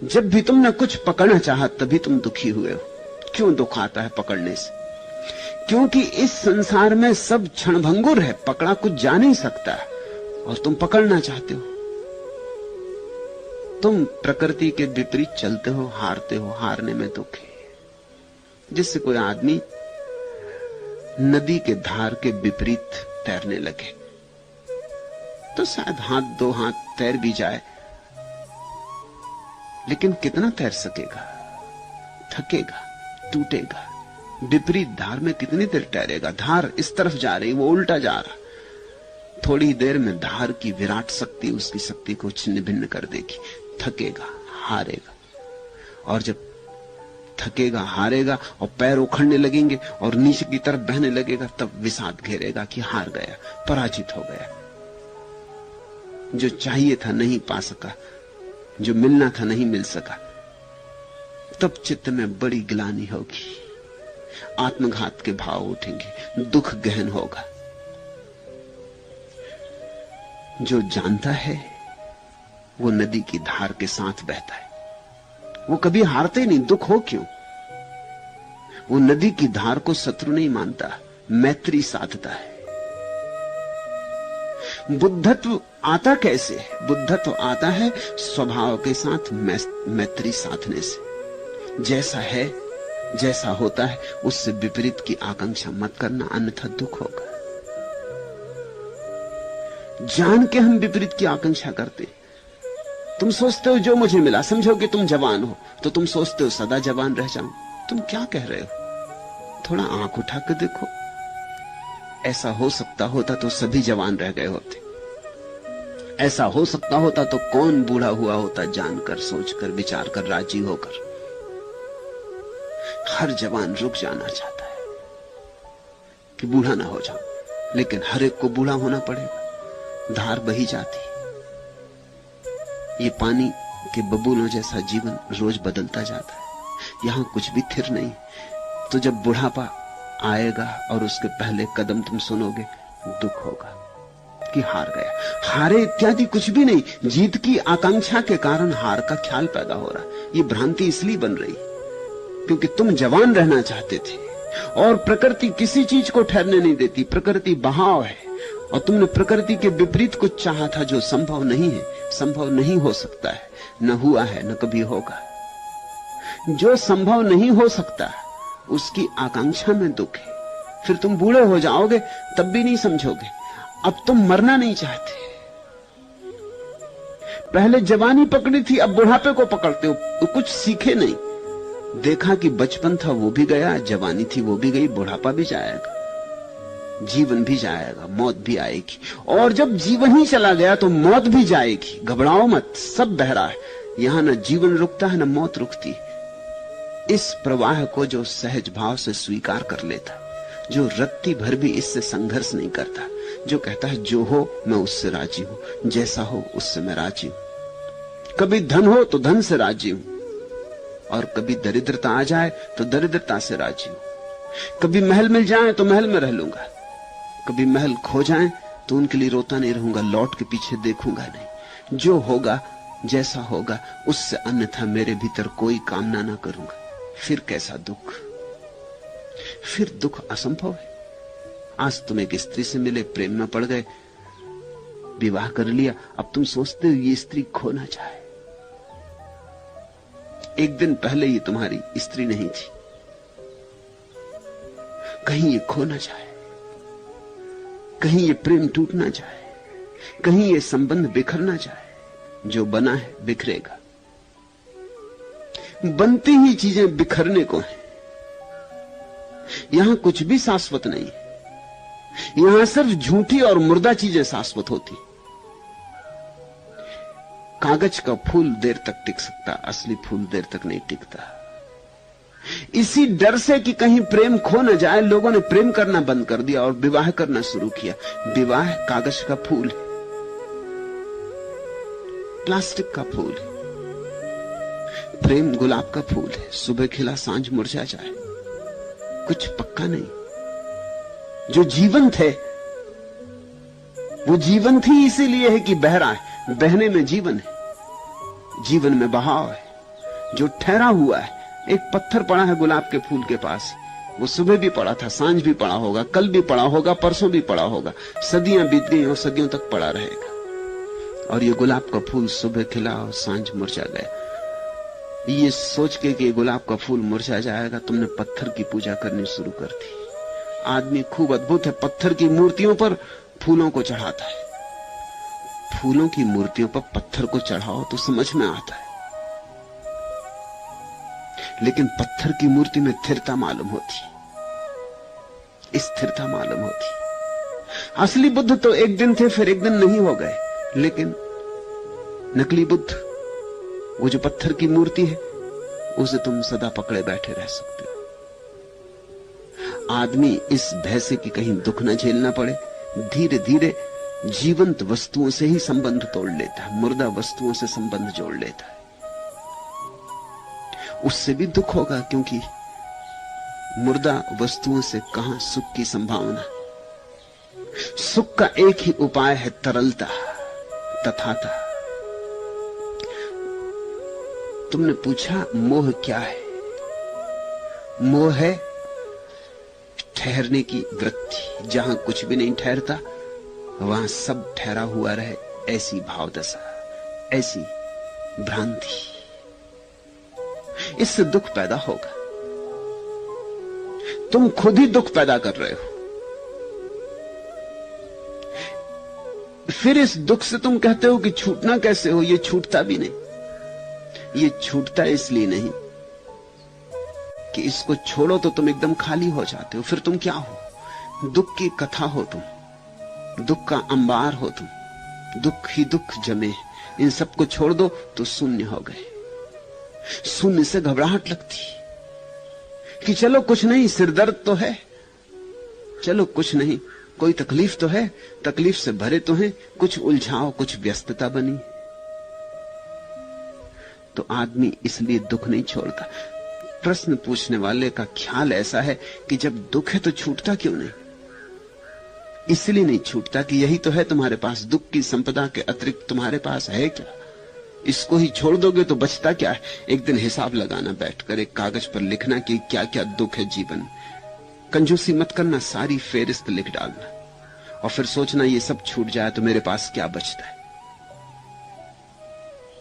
जब भी तुमने कुछ पकड़ना चाहा तभी तुम दुखी हुए हो। क्यों दुख आता है पकड़ने से? क्योंकि इस संसार में सब क्षणभंगुर है, पकड़ा कुछ जा नहीं सकता और तुम पकड़ना चाहते हो। तुम प्रकृति के विपरीत चलते हो, हारते हो, हारने में दुख है। जिससे कोई आदमी नदी के धार के विपरीत तैरने लगे तो शायद दो हाथ तैर भी जाए, लेकिन कितना तैर सकेगा? थकेगा, टूटेगा। विपरीत धार में कितनी देर तैरेगा? धार इस तरफ जा रही, वो उल्टा जा रहा। थोड़ी देर में धार की विराट शक्ति उसकी शक्ति को छिन्न भिन्न कर देगी। थकेगा, हारेगा, और जब थकेगा, हारेगा और पैर उखड़ने लगेंगे और नीचे की तरफ बहने लगेगा, तब विषाद घेरेगा कि हार गया, पराजित हो गया। जो चाहिए था नहीं पा सका, जो मिलना था नहीं मिल सका, तब चित्त में बड़ी ग्लानि होगी, आत्मघात के भाव उठेंगे, दुख गहन होगा। जो जानता है वो नदी की धार के साथ बहता है, वो कभी हारते नहीं। दुख हो क्यों? वो नदी की धार को शत्रु नहीं मानता, मैत्री साधता है। बुद्धत्व आता कैसे? बुद्धत्व आता है स्वभाव के साथ मैत्री साधने से। जैसा है, जैसा होता है, उससे विपरीत की आकांक्षा मत करना, अन्यथा दुख होगा। जान के हम विपरीत की आकांक्षा करते। तुम सोचते हो जो मुझे मिला, समझो कि तुम जवान हो तो तुम सोचते हो सदा जवान रह जाऊं। तुम क्या कह रहे हो? थोड़ा आंख उठा कर देखो। ऐसा हो सकता होता तो सभी जवान रह गए होते। ऐसा हो सकता होता तो कौन बूढ़ा हुआ होता, जानकर, सोचकर, विचार कर, राजी होकर। हर जवान रुक जाना चाहता है कि बूढ़ा ना हो जाऊं, लेकिन हर एक को बूढ़ा होना पड़ेगा। धार बही जाती, ये पानी के बबूलों जैसा जीवन रोज बदलता जाता है, यहां कुछ भी थिर नहीं। तो जब बुढ़ापा आएगा और उसके पहले कदम तुम सुनोगे, दुख होगा कि हार गया। हारे इत्यादि कुछ भी नहीं, जीत की आकांक्षा के कारण हार का ख्याल पैदा हो रहा। ये भ्रांति इसलिए बन रही क्योंकि तुम जवान रहना चाहते थे, और प्रकृति किसी चीज को ठहरने नहीं देती। प्रकृति बहाव है, और तुमने प्रकृति के विपरीत कुछ चाहा था जो संभव नहीं है, संभव नहीं हो सकता है, न हुआ है, न कभी होगा। जो संभव नहीं हो सकता उसकी आकांक्षा में दुख है। फिर तुम बूढ़े हो जाओगे तब भी नहीं समझोगे। अब तुम मरना नहीं चाहते। पहले जवानी पकड़ी थी, अब बुढ़ापे को पकड़ते हो। तो कुछ सीखे नहीं। देखा कि बचपन था वो भी गया, जवानी थी वो भी गई, बुढ़ापा भी जाएगा, जीवन भी जाएगा, मौत भी आएगी। और जब जीवन ही चला गया तो मौत भी जाएगी। घबराओ मत, सब बह रहा है। यहां न जीवन रुकता है न मौत रुकती। इस प्रवाह को जो सहज भाव से स्वीकार कर लेता, जो रत्ती भर भी इससे संघर्ष नहीं करता, जो कहता है जो हो मैं उससे राजी हूं, जैसा हो उससे मैं राजी हूं। कभी धन हो तो धन से राजी हूं, और कभी दरिद्रता आ जाए तो दरिद्रता से राजी हूं। कभी महल मिल जाए तो महल में रह लूंगा, कभी महल खो जाए तो उनके लिए रोता नहीं रहूंगा, लौट के पीछे देखूंगा नहीं। जो होगा, जैसा होगा, उससे अन्यथा मेरे भीतर कोई कामना ना करूंगा। फिर कैसा दुख? फिर दुख असंभव है। आज तुम एक स्त्री से मिले, प्रेम में पड़ गए, विवाह कर लिया, अब तुम सोचते हो ये स्त्री खो ना जाए। एक दिन पहले ये तुम्हारी स्त्री नहीं थी, कहीं ये खो ना जाए, कहीं ये प्रेम टूट ना जाए, कहीं ये संबंध बिखर ना जाए। जो बना है बिखरेगा। बनती ही चीजें बिखरने को हैं। यहां कुछ भी शाश्वत नहीं है। यहां सिर्फ झूठी और मुर्दा चीजें शाश्वत होती। कागज का फूल देर तक टिक सकता, असली फूल देर तक नहीं टिकता। इसी डर से कि कहीं प्रेम खो न जाए, लोगों ने प्रेम करना बंद कर दिया और विवाह करना शुरू किया। विवाह कागज का फूल है, प्लास्टिक का फूल है। प्रेम गुलाब का फूल है, सुबह खिला सांझ मुरझा जाए, कुछ पक्का नहीं। जो जीवंत है वो जीवंत ही इसीलिए है कि बह रहा है, बहने में जीवन है, जीवन में बहाव है, जो ठहरा हुआ है। एक पत्थर पड़ा है गुलाब के फूल के पास, वो सुबह भी पड़ा था, सांझ भी पड़ा होगा, कल भी पड़ा होगा, परसों भी पड़ा होगा, सदियां बीत गई और सदियों तक पड़ा रहेगा। और ये गुलाब का फूल सुबह खिला और सांझ मुरझा गया। ये सोच के कि गुलाब का फूल मुरझा जाएगा, तुमने पत्थर की पूजा करनी शुरू कर दी। आदमी खूब अद्भुत है, पत्थर की मूर्तियों पर फूलों को चढ़ाता है। फूलों की मूर्तियों पर पत्थर को चढ़ाओ तो समझ में आता है, लेकिन पत्थर की मूर्ति में स्थिरता मालूम होती, स्थिरता मालूम होती। असली बुद्ध तो एक दिन थे फिर एक दिन नहीं हो गए, लेकिन नकली बुद्ध, वो जो पत्थर की मूर्ति है, उसे तुम सदा पकड़े बैठे रह सकते हो। आदमी इस भय से कि कहीं दुख न झेलना पड़े, धीरे धीरे जीवंत वस्तुओं से ही संबंध तोड़ लेता है, मुर्दा वस्तुओं से संबंध जोड़ लेता है। उससे भी दुख होगा, क्योंकि मुर्दा वस्तुओं से कहां सुख की संभावना। सुख का एक ही उपाय है, तरलता, तथाता। तुमने पूछा मोह क्या है? मोह है ठहरने की वृत्ति, जहां कुछ भी नहीं ठहरता वहां सब ठहरा हुआ रहे, ऐसी भावदशा, ऐसी भ्रांति। इससे दुख पैदा होगा, तुम खुद ही दुख पैदा कर रहे हो। फिर इस दुख से तुम कहते हो कि छूटना कैसे हो? ये छूटता भी नहीं। ये छूटता इसलिए नहीं कि इसको छोड़ो तो तुम एकदम खाली हो जाते हो। फिर तुम क्या हो? दुख की कथा हो तुम, दुख का अंबार हो तुम, दुख ही दुख जमे। इन सबको छोड़ दो तो शून्य हो गए। शून्य से घबराहट लगती कि चलो कुछ नहीं, सिरदर्द तो है, चलो कुछ नहीं, कोई तकलीफ तो है, तकलीफ से भरे तो हैं, कुछ उलझाओ, कुछ व्यस्तता बनी। तो आदमी इसलिए दुख नहीं छोड़ता। प्रश्न पूछने वाले का ख्याल ऐसा है कि जब दुख है तो छूटता क्यों नहीं? इसलिए नहीं छूटता कि यही तो है तुम्हारे पास, दुख की संपदा के अतिरिक्त तुम्हारे पास है क्या? इसको ही छोड़ दोगे तो बचता क्या है? एक दिन हिसाब लगाना, बैठकर एक कागज पर लिखना कि क्या क्या दुख है जीवन। कंजूसी मत करना, सारी फेरिस्त लिख डालना और फिर सोचना ये सब छूट जाए तो मेरे पास क्या बचता है।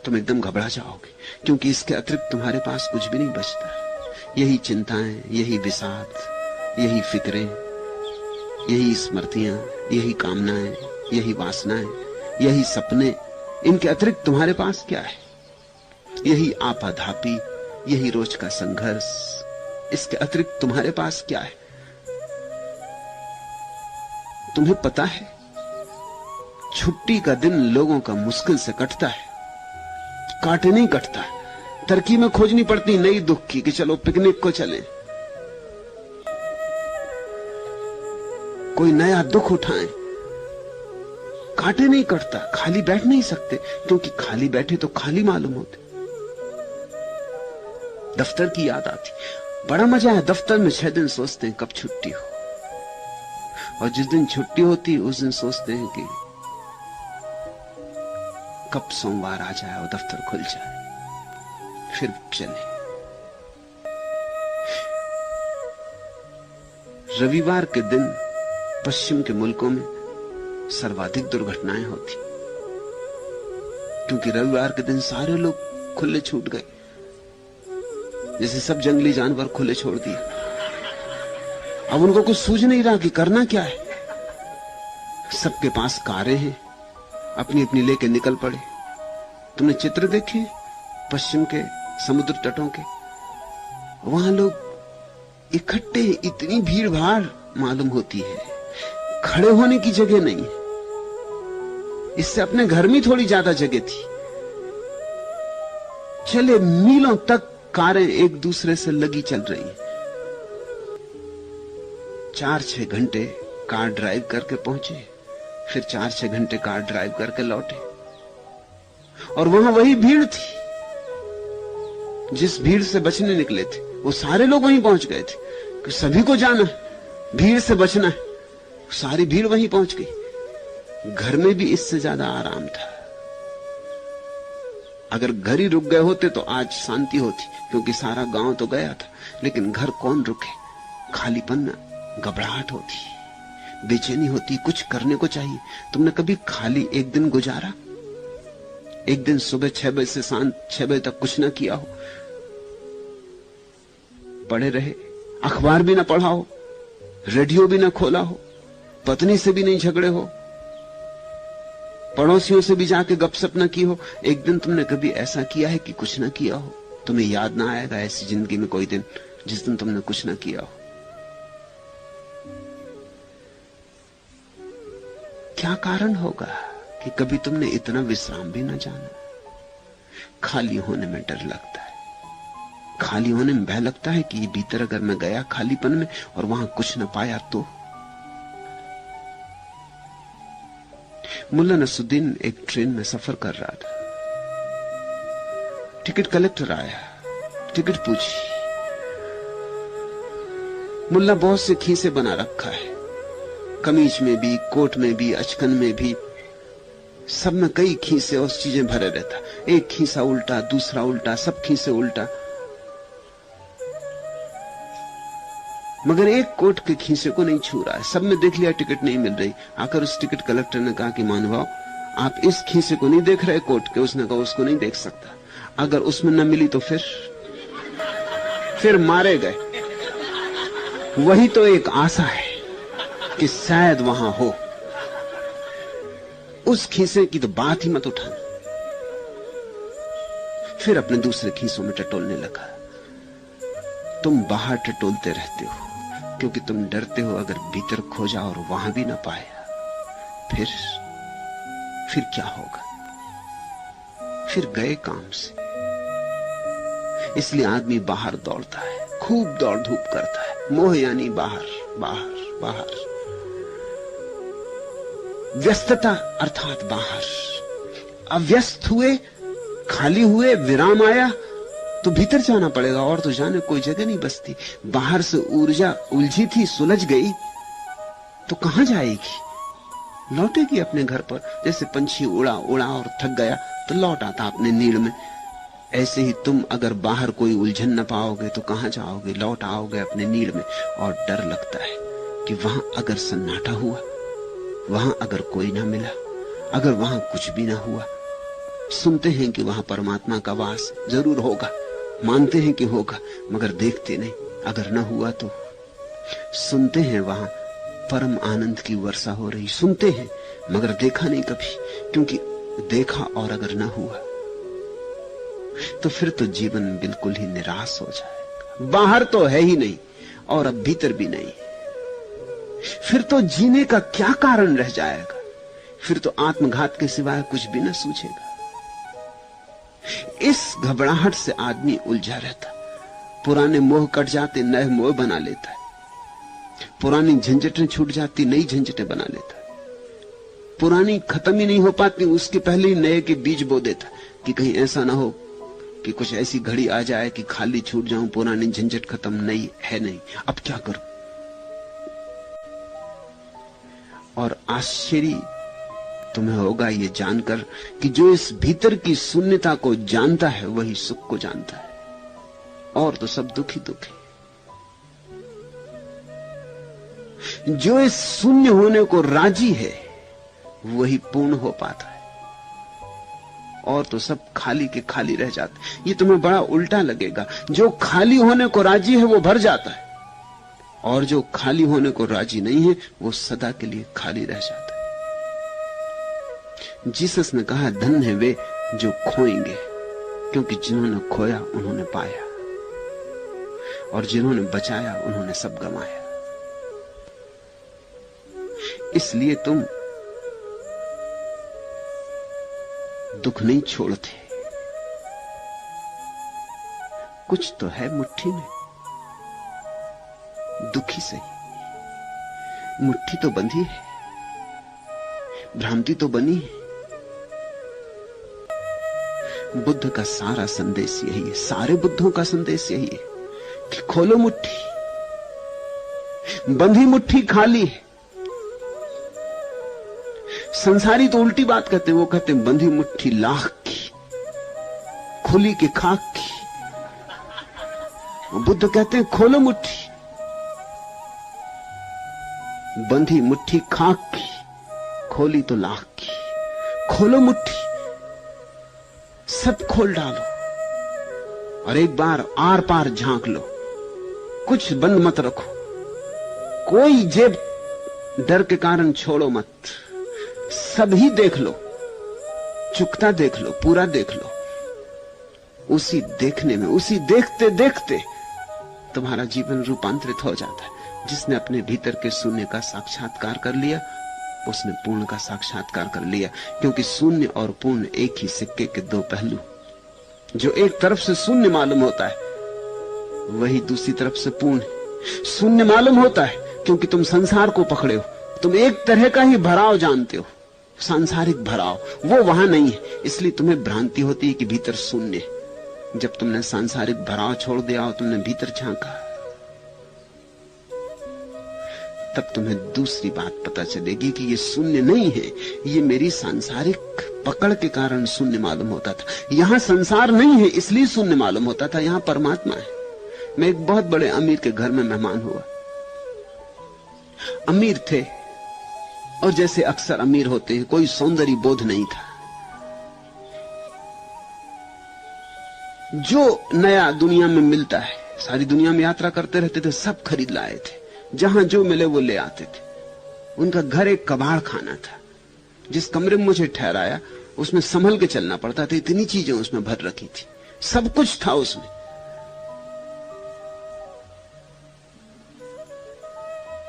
तुम एकदम घबरा जाओगे, क्योंकि इसके अतिरिक्त तुम्हारे पास कुछ भी नहीं बचता। यही चिंताएं, यही विषाद, यही फिक्रें, यही स्मृतियां, यही कामनाएं, यही वासनाएं, यही सपने, इनके अतिरिक्त तुम्हारे पास क्या है? यही आपाधापी, यही रोज का संघर्ष, इसके अतिरिक्त तुम्हारे पास क्या है? तुम्हें पता है छुट्टी का दिन लोगों का मुश्किल से कटता है, काटे नहीं कटता। तरकीबें खोजनी पड़ती नई दुख की कि चलो पिकनिक को चलें, कोई नया दुख उठाएं। काटे नहीं कटता, खाली बैठ नहीं सकते, क्योंकि खाली बैठे तो खाली मालूम होते। दफ्तर की याद आती, बड़ा मजा है दफ्तर में। 6 दिन सोचते हैं कब छुट्टी हो, और जिस दिन छुट्टी होती उस दिन सोचते हैं कि कब सोमवार आ जाए और दफ्तर खुल जाए, फिर चले। रविवार के दिन पश्चिम के मुल्कों में सर्वाधिक दुर्घटनाएं होती, क्योंकि रविवार के दिन सारे लोग खुले छूट गए, जैसे सब जंगली जानवर खुले छोड़ दिए। अब उनको कुछ सूझ नहीं रहा कि करना क्या है। सबके पास कारें हैं, अपनी अपनी लेके निकल पड़े। तुमने चित्र देखे पश्चिम के समुद्र तटों के? वहां लोग इकट्ठे, इतनी भीड़ भाड़ मालूम होती है, खड़े होने की जगह नहीं। इससे अपने घर में थोड़ी ज्यादा जगह थी। चले मीलों तक कारें एक दूसरे से लगी चल रही हैं। 4-6 घंटे कार ड्राइव करके पहुंचे, फिर 4-6 घंटे कार ड्राइव करके लौटे, और वहां वही भीड़ थी जिस भीड़ से बचने निकले थे। वो सारे लोग वहीं पहुंच गए थे कि सभी को जाना है, भीड़ से बचना है। सारी भीड़ वहीं पहुंच गई। घर में भी इससे ज्यादा आराम था। अगर घर ही रुक गए होते तो आज शांति होती, क्योंकि सारा गांव तो गया था। लेकिन घर कौन रुके, खालीपन में घबराहट होती, बेचैनी होती, कुछ करने को चाहिए। तुमने कभी खाली एक दिन गुजारा? एक दिन सुबह 6 बजे से शाम 6 बजे तक कुछ ना किया हो, पड़े रहे, अखबार भी ना पढ़ा हो, रेडियो भी ना खोला हो, पत्नी से भी नहीं झगड़े हो, पड़ोसियों से भी जाके गपशप ना की हो? एक दिन तुमने कभी ऐसा किया है कि कुछ ना किया हो? तुम्हें याद ना आएगा ऐसी जिंदगी में कोई दिन जिस दिन तुमने कुछ ना किया हो। क्या कारण होगा कि कभी तुमने इतना विश्राम भी ना जाना? खाली होने में डर लगता है, खाली होने में भय लगता है कि भीतर अगर मैं गया खालीपन में और वहां कुछ न पाया तो। मुल्ला नसरुद्दीन एक ट्रेन में सफर कर रहा था। टिकट कलेक्टर आया, टिकट पूछी। मुल्ला बहुत से खीसे बना रखा है, कमीज में भी, कोट में भी, अचकन में भी, सब में कई खीसे और चीजें भरे रहता। एक खीसा उल्टा, दूसरा उल्टा, सब खीसे उल्टा, मगर एक कोट के खीसे को नहीं छू रहा है। सब में देख लिया, टिकट नहीं मिल रही। आकर उस टिकट कलेक्टर ने कहा कि महानुभाव, आप इस खीसे को नहीं देख रहे कोट के? उसने कहा उसको नहीं देख सकता, अगर उसमें न मिली तो फिर मारे गए। वही तो एक आशा है कि शायद वहां हो। उस खीसे की तो बात ही मत उठाना। फिर अपने दूसरे खीसों में टटोलने लगा। तुम बाहर टटोलते रहते हो क्योंकि तुम डरते हो अगर भीतर खोजा और वहां भी ना पाया, फिर क्या होगा? फिर गए काम से। इसलिए आदमी बाहर दौड़ता है, खूब दौड़ धूप करता है। मोह यानी बाहर बाहर बाहर, व्यस्तता अर्थात बाहर। अव्यस्त हुए, खाली हुए, विराम आया तो भीतर जाना पड़ेगा, और तो जाने कोई जगह नहीं बचती। बाहर से ऊर्जा उलझी थी, सुलझ गई तो कहां जाएगी? लौटेगी अपने घर पर। जैसे पंछी उड़ा उड़ा और थक गया तो लौट आता अपने नीड़ में, ऐसे ही तुम अगर बाहर कोई उलझन न पाओगे तो कहां जाओगे? लौट आओगे अपने नीड़ में। और डर लगता है कि वहां अगर सन्नाटा हुआ, वहां अगर कोई ना मिला, अगर वहां कुछ भी ना हुआ। सुनते हैं कि वहां परमात्मा का वास जरूर होगा, मानते हैं कि होगा, मगर देखते नहीं। अगर न हुआ तो सुनते हैं वहां परम आनंद की वर्षा हो रही, सुनते हैं मगर देखा नहीं कभी, क्योंकि देखा और अगर न हुआ तो फिर तो जीवन बिल्कुल ही निराश हो जाएगा। बाहर तो है ही नहीं और अब भीतर भी नहीं, फिर तो जीने का क्या कारण रह जाएगा? फिर तो आत्मघात के सिवाय कुछ भी न सूझेगा। इस घबराहट से आदमी उलझा रहता। पुराने मोह कट जाते, नए मोह बना लेता है। पुरानी झंझटें छूट जाती, नई झंझटें बना लेता है। पुरानी खत्म ही नहीं हो पाती, उसके पहले ही नए के बीज बो देता कि कहीं ऐसा ना हो कि कुछ ऐसी घड़ी आ जाए कि खाली छूट जाऊं, पुरानी झंझट खत्म नहीं है, नहीं, अब क्या करूं? और आश्चर्य तुम्हें होगा ये जानकर कि जो इस भीतर की शून्यता को जानता है वही सुख को जानता है, और तो सब दुख ही दुख है। जो इस शून्य होने को राजी है वही पूर्ण हो पाता है, और तो सब खाली के खाली रह जाते। ये तुम्हें बड़ा उल्टा लगेगा। जो खाली होने को राजी है वो भर जाता है, और जो खाली होने को राजी नहीं है वो सदा के लिए खाली रह जाता है। जीसस ने कहा, धन है वे जो खोएंगे, क्योंकि जिन्होंने खोया उन्होंने पाया, और जिन्होंने बचाया उन्होंने सब गंवाया। इसलिए तुम दुख नहीं छोड़ते। कुछ तो है मुट्ठी में, दुखी सही, मुट्ठी तो बंधी है, भ्रांति तो बनी है। बुद्ध का सारा संदेश यही है, सारे बुद्धों का संदेश यही है कि खोलो मुट्ठी। बंधी मुट्ठी खाली है। संसारी तो उल्टी बात कहते हैं, वो कहते हैं बंधी मुट्ठी लाख की, खुली की खाक की। बुद्ध कहते हैं खोलो मुट्ठी, बंधी मुट्ठी खाक की, खोली तो लाख की। खोलो मुट्ठी, सब खोल डालो और एक बार आर पार झांक लो। कुछ बंद मत रखो, कोई जेब डर के कारण छोड़ो मत। सब ही देख लो, चुकता देख लो, पूरा देख लो। उसी देखने में, उसी देखते देखते तुम्हारा जीवन रूपांतरित हो जाता है। जिसने अपने भीतर के शून्य का साक्षात्कार कर लिया, उसने पूर्ण का साक्षात्कार कर लिया। क्योंकि शून्य और पूर्ण एक ही सिक्के के दो पहलू। जो एक तरफ से शून्य मालूम होता है, वही दूसरी तरफ से पूर्ण है। शून्य मालूम होता है क्योंकि तुम संसार को पकड़े हो। तुम एक तरह का ही भराव जानते हो, सांसारिक भराव। वो वहां नहीं है, इसलिए तुम्हें भ्रांति होती है कि भीतर शून्य है। जब तुमने सांसारिक भराव छोड़ दिया और तुमने भीतर झांका, तब तुम्हें दूसरी बात पता चलेगी कि ये शून्य नहीं है, ये मेरी सांसारिक पकड़ के कारण शून्य मालूम होता था। यहां संसार नहीं है इसलिए शून्य मालूम होता था, यहां परमात्मा है। मैं एक बहुत बड़े अमीर के घर में मेहमान हुआ। अमीर थे और जैसे अक्सर अमीर होते हैं, कोई सौंदर्य बोध नहीं था। जो नया दुनिया में मिलता है, सारी दुनिया में यात्रा करते रहते थे, सब खरीद लाए थे। जहां जो मिले वो ले आते थे। उनका घर एक कबाड़ खाना था। जिस कमरे में मुझे ठहराया उसमें संभल के चलना पड़ता था, इतनी चीजें उसमें भर रखी थी, सब कुछ था उसमें।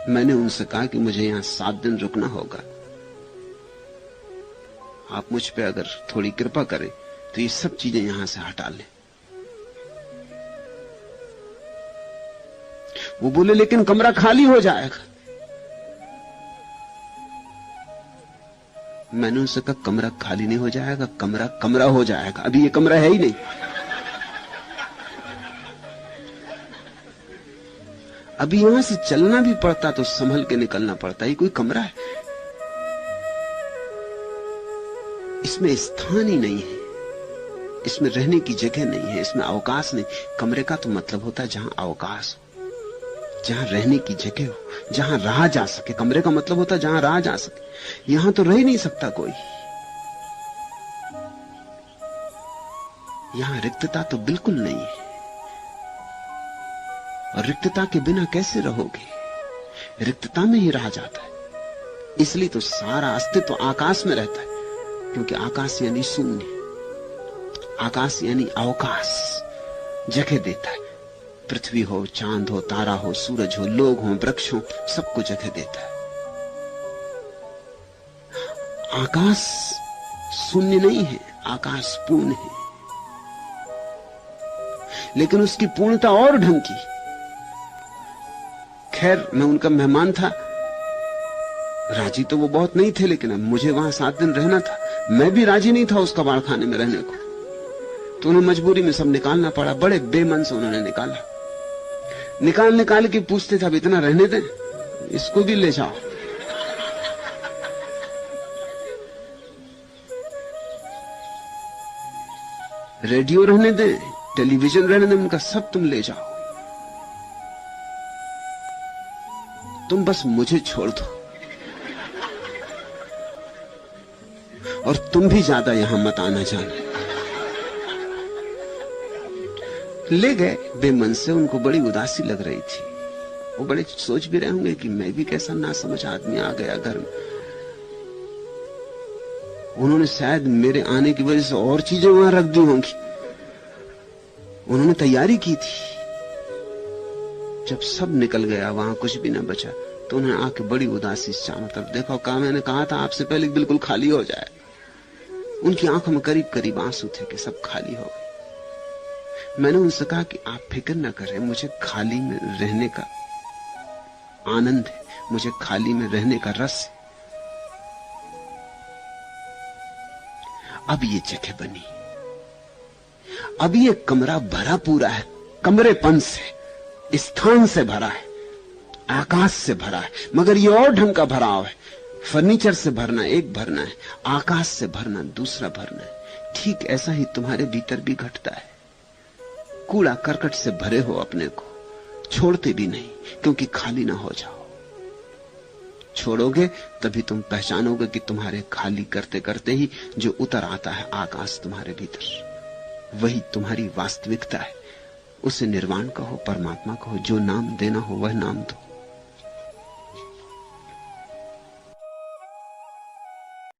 मैंने उनसे कहा कि मुझे यहां 7 दिन रुकना होगा, आप मुझ पे अगर थोड़ी कृपा करें तो ये सब चीजें यहां से हटा लें। वो बोले लेकिन कमरा खाली हो जाएगा। मैंने उनसे कहा कमरा खाली नहीं हो जाएगा, कमरा कमरा हो जाएगा। अभी ये कमरा है ही नहीं। अभी यहां से चलना भी पड़ता तो संभल के निकलना पड़ता। ये कोई कमरा है? इसमें स्थान ही नहीं है, इसमें रहने की जगह नहीं है, इसमें अवकाश नहीं। कमरे का तो मतलब होता है जहां अवकाश हो, जहां रहने की जगह हो, जहां रहा जा सके। कमरे का मतलब होता है जहां रहा जा सके। यहां तो रह ही नहीं सकता कोई। यहां रिक्तता तो बिल्कुल नहीं है, और रिक्तता के बिना कैसे रहोगे? रिक्तता में ही रहा जाता है। इसलिए तो सारा अस्तित्व आकाश में रहता है, क्योंकि आकाश यानी शून्य, आकाश यानी अवकाश, जगह देता है। पृथ्वी हो, चांद हो, तारा हो, सूरज हो, लोग हो, वृक्ष हो, सबको जगह देता है। आकाश शून्य नहीं है, आकाश पूर्ण है, लेकिन उसकी पूर्णता और ढंग की। खैर, मैं उनका मेहमान था, राजी तो वो बहुत नहीं थे, लेकिन अब मुझे वहां 7 दिन रहना था। मैं भी राजी नहीं था उस कबाड़ खाने में रहने को, तो उन्हें मजबूरी में सब निकालना पड़ा। बड़े बेमन से उन्होंने निकाल के पूछते थे अब इतना रहने दें, इसको भी ले जाओ। रेडियो रहने दें, टेलीविजन रहने दें, उनका सब तुम ले जाओ, तुम बस मुझे छोड़ दो, और तुम भी ज्यादा यहां मत आना जाना। ले गए बेमन से। उनको बड़ी उदासी लग रही थी। वो बड़े सोच भी रहे होंगे कि मैं भी कैसा नासमझ आदमी आ गया घर में। उन्होंने शायद मेरे आने की वजह से और चीजें वहां रख दी होंगी। उन्होंने तैयारी की थी। जब सब निकल गया, वहां कुछ भी ना बचा, तो उन्होंने आके बड़ी उदासी से चारों तरफ देखा। कहा मैंने कहा था आपसे पहले बिल्कुल खाली हो जाए। उनकी आंखों में करीब करीब आंसू थे कि सब खाली हो गए। मैंने उनसे कहा कि आप फिक्र न करें, मुझे खाली में रहने का आनंद है, मुझे खाली में रहने का रस है। अब ये जगह बनी, अब ये कमरा भरा पूरा है, कमरेपन से, स्थान से भरा है, आकाश से भरा है। मगर ये और ढंग का भराव है। फर्नीचर से भरना एक भरना है, आकाश से भरना दूसरा भरना है। ठीक ऐसा ही तुम्हारे भीतर भी घटता है। कूड़ा करकट से भरे हो अपने को, छोड़ते भी नहीं क्योंकि खाली ना हो जाओ। छोड़ोगे तभी तुम पहचानोगे कि तुम्हारे खाली करते करते ही जो उतर आता है आकाश तुम्हारे भीतर, वही तुम्हारी वास्तविकता है। उसे निर्वाण कहो, परमात्मा कहो, जो नाम देना हो वह नाम दो।